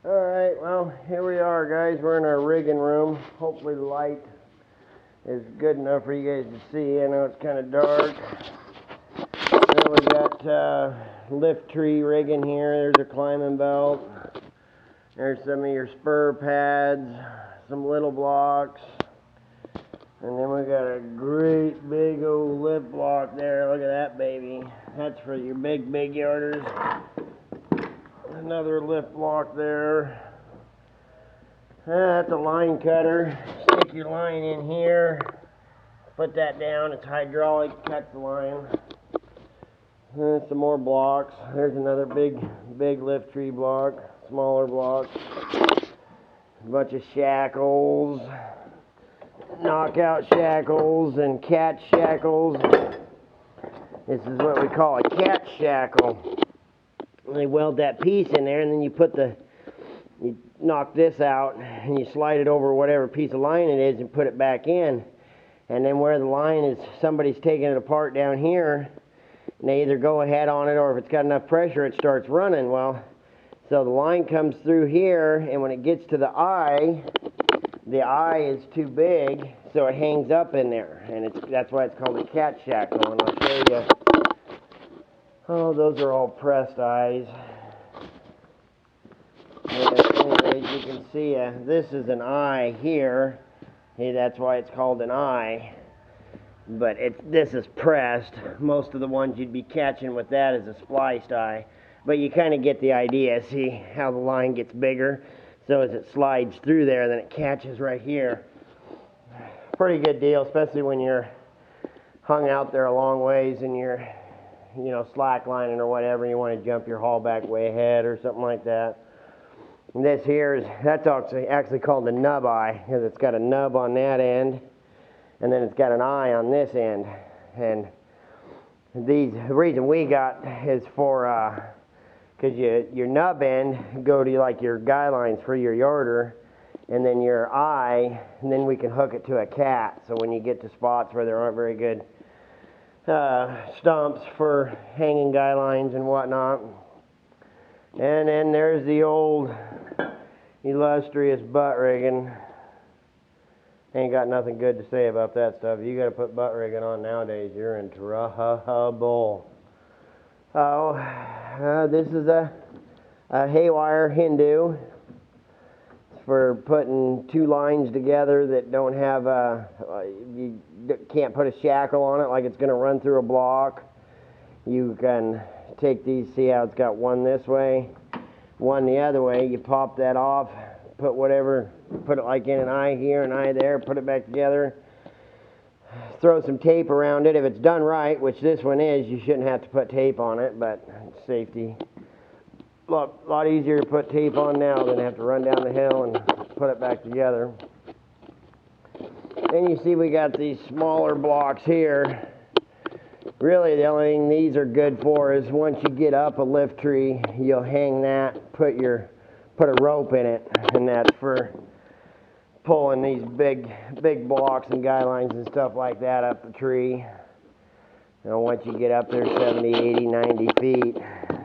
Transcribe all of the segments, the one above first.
Alright, well, here we are, guys. We're in our rigging room. Hopefully the light is good enough for you guys to see. I know it's kind of dark. So we got lift tree rigging here. There's a climbing belt. There's some of your spur pads, some little blocks. And then we got a great big old lift block there. Look at that baby. That's for your big yarders. Another lift block there. That's a line cutter. Stick your line in here. Put that down. It's hydraulic. Cut the line. Some more blocks. There's another big lift tree block. Smaller blocks. A bunch of shackles. Knockout shackles and cat shackles. This is what we call a cat shackle. They weld that piece in there, and then you knock this out and you slide it over whatever piece of line it is and put it back in. And then where the line is, somebody's taking it apart down here, and they either go ahead on it, or if it's got enough pressure it starts running. Well, so the line comes through here, and when it gets to the eye is too big, so it hangs up in there, and that's why it's called a cat shackle. And I'll show you. Oh, those are all pressed eyes. Anyways, you can see this is an eye here. Hey, that's why it's called an eye. But this is pressed. Most of the ones you'd be catching with that is a spliced eye. But you kind of get the idea. See how the line gets bigger? So as it slides through there, then it catches right here. Pretty good deal, especially when you're hung out there a long ways and you're, slack lining or whatever. You want to jump your haul back way ahead or something like that. And this here that's actually called a nub eye, because it's got a nub on that end, and then it's got an eye on this end. And the reason we got is for because your nub end go to like your guy lines for your yarder, and then your eye, and then we can hook it to a cat. So when you get to spots where there aren't very good stumps for hanging guy lines and whatnot. And then there's the old illustrious butt rigging. Ain't got nothing good to say about that stuff. You got to put butt rigging on nowadays, you're in trouble. Oh, this is a haywire Hindu. It's for putting two lines together that don't have you can't put a shackle on it, like it's going to run through a block. You can take these, see how it's got one this way, one the other way. You pop that off, put it like in an eye here, an eye there, put it back together. Throw some tape around it. If it's done right, which this one is, you shouldn't have to put tape on it, but it's safety. A lot easier to put tape on now than have to run down the hill and put it back together. Then you see we got these smaller blocks here. Really, the only thing these are good for is once you get up a lift tree, you'll hang that, put a rope in it, and that's for pulling these big blocks and guy lines and stuff like that up the tree. Once you get up there 70, 80, 90 feet,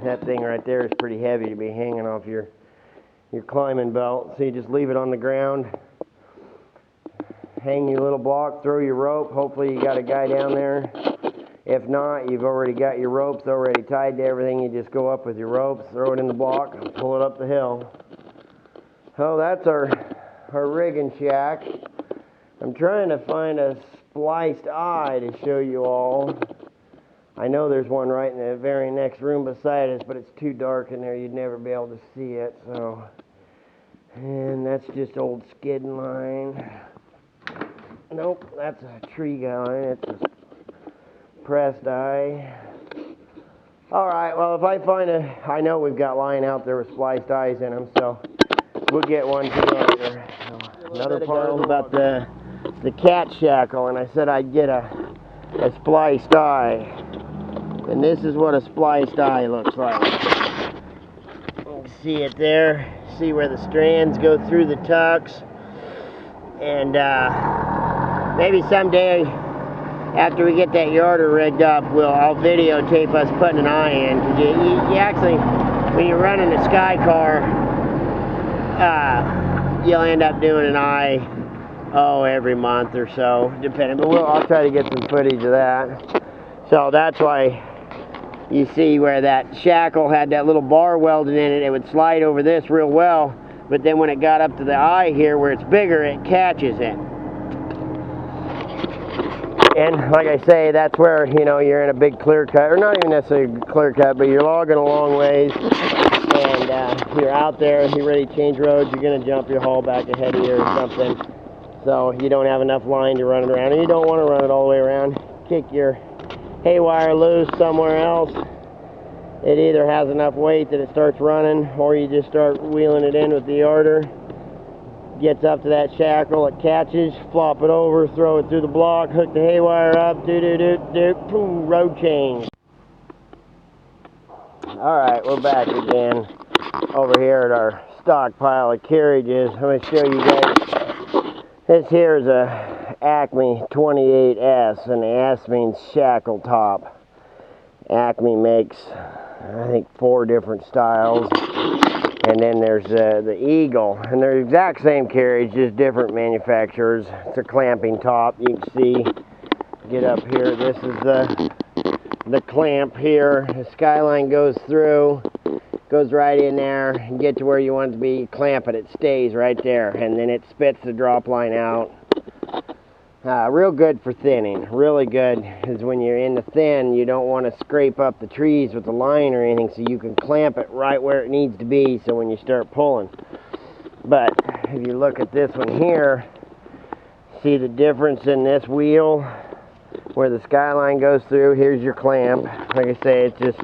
that thing right there is pretty heavy to be hanging off your climbing belt. So you just leave it on the ground, hang your little block, throw your rope. Hopefully you got a guy down there. If not, you've already got your ropes already tied to everything. You just go up with your ropes, throw it in the block, and pull it up the hill. Oh, that's our rigging shack. I'm trying to find a spliced eye to show you all. I know there's one right in the very next room beside us, but it's too dark in there. You'd never be able to see it. So, and that's just old skidding line. Nope, that's a tree guy. It's a pressed eye. Alright, well, if I find I know we've got line out there with spliced eyes in them, so we'll get one together. Another part about the cat shackle, and I said I'd get a spliced eye. And this is what a spliced eye looks like. You can see it there. See where the strands go through the tucks. And maybe someday, after we get that yarder rigged up, I'll videotape us putting an eye in. You actually, when you're running a Sky car, you'll end up doing an eye, every month or so, depending. But I'll try to get some footage of that. So that's why you see where that shackle had that little bar welded in it. It would slide over this real well, but then when it got up to the eye here where it's bigger, it catches it. And like I say, that's where, you know, you're in a big clear cut, or not even necessarily clear cut, but you're logging a long ways, and you're out there, you're ready to change roads, you're going to jump your haul back ahead of you or something, so you don't have enough line to run it around, and you don't want to run it all the way around. Kick your haywire loose somewhere else. It either has enough weight that it starts running, or you just start wheeling it in with the yarder. Gets up to that shackle, it catches, flop it over, throw it through the block, hook the haywire up, boom, road change. Alright, we're back again over here at our stockpile of carriages. I'm going to show you guys. This here is a Acme 28S, and the S means shackle top. Acme makes, I think, 4 different styles. And then there's the Eagle, and they're the exact same carriage, just different manufacturers. It's a clamping top. You can see, get up here, this is the clamp here. The Skyline goes through, goes right in there, and get to where you want it to be. You clamp it, it stays right there, and then it spits the drop line out. Real good for thinning. Really good is when you're in the thin, you don't want to scrape up the trees with the line or anything, so you can clamp it right where it needs to be so when you start pulling. But if you look at this one here, see the difference in this wheel where the Skyline goes through. Here's your clamp. Like I say, it's just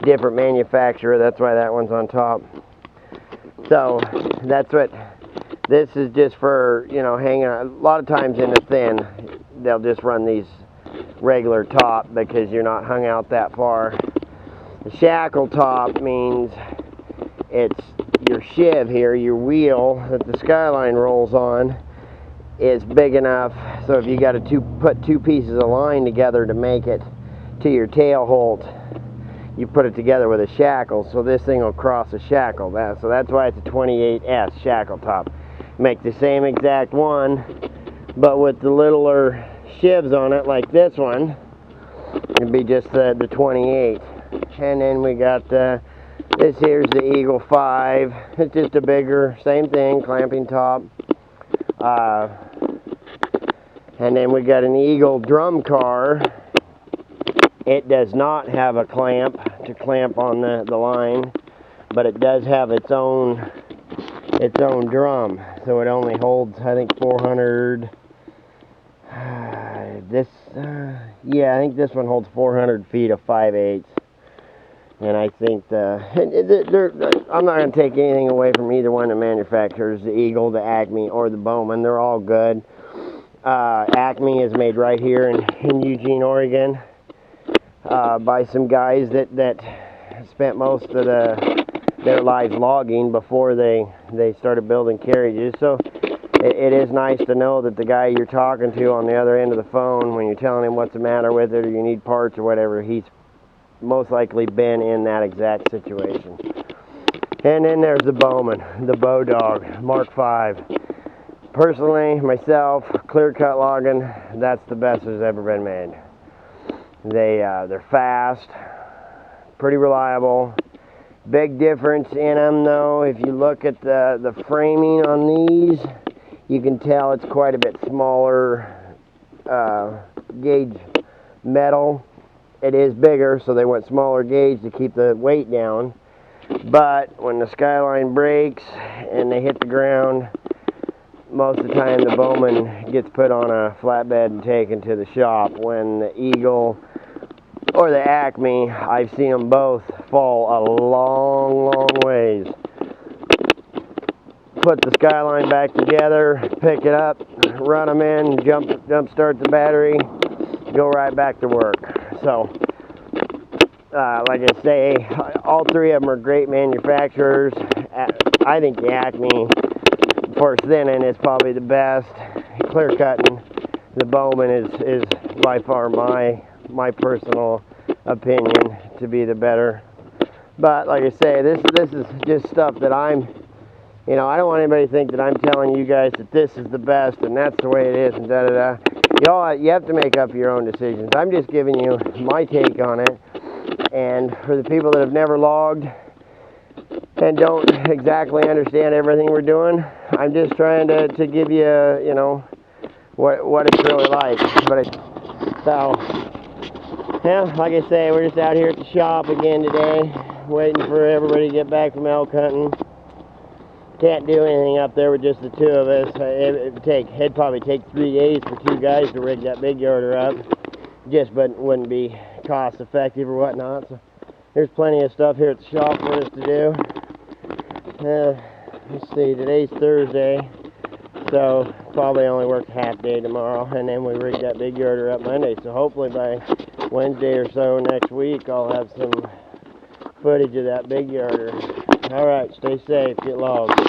different manufacturer. That's why that one's on top. So that's what this is, just for, you know, hanging on. A lot of times in the thin, they'll just run these regular top because you're not hung out that far. The shackle top means it's your sheave here, your wheel that the Skyline rolls on is big enough, so if you got to put 2 pieces of line together to make it to your tail holt, you put it together with a shackle, so this thing will cross a shackle. So that's why it's a 28S shackle top. Make the same exact one, but with the littler shivs on it, like this one, it'd be just the 28. And then we got this here's the Eagle 5. It's just a bigger, same thing, clamping top. And then we got an Eagle drum car. It does not have a clamp to clamp on the line, but it does have its own drum, so it only holds, I think, 400. Yeah, I think this one holds 400 feet of 5/8. And I think I'm not going to take anything away from either one of the manufacturers, the Eagle, the Acme, or the Bowman. They're all good. Acme is made right here in Eugene, Oregon, by some guys that spent most of their lives logging before they started building carriages. So it is nice to know that the guy you're talking to on the other end of the phone, when you're telling him what's the matter with it or you need parts or whatever, he's most likely been in that exact situation. And then there's the Bowman, the Bow Dog Mark V. Personally, myself, clear cut logging, that's the best that's ever been made. They're fast, pretty reliable. Big difference in them, though, if you look at the framing on these, you can tell it's quite a bit smaller gauge metal. It is bigger, so they went smaller gauge to keep the weight down. But when the Skyline breaks and they hit the ground, most of the time the Bowman gets put on a flatbed and taken to the shop. When the Eagle or the Acme, I've seen them both fall a long, long ways. Put the Skyline back together, pick it up, run them in, jump start the battery, go right back to work. So, like I say, all 3 of them are great manufacturers. I think the Acme, for thinning, is probably the best. Clear cutting, the Bowman is by far my personal opinion to be the better But like I say, this is just stuff that I'm, you know, I don't want anybody to think that I'm telling you guys that this is the best and that's the way it is and da-da-da. You have to make up your own decisions. I'm just giving you my take on it. And for the people that have never logged and don't exactly understand everything we're doing, I'm just trying to give you, you know, what it's really like. So, yeah, like I say, we're just out here at the shop again today, waiting for everybody to get back from elk hunting. Can't do anything up there with just the two of us. It'd probably take 3 days for 2 guys to rig that big yarder up. But wouldn't be cost effective or whatnot. So there's plenty of stuff here at the shop for us to do. Let's see, today's Thursday, so probably only work half day tomorrow, and then we rig that big yarder up Monday. So hopefully by Wednesday or so next week, I'll have some footage of that big yarder. All right, stay safe, get logged.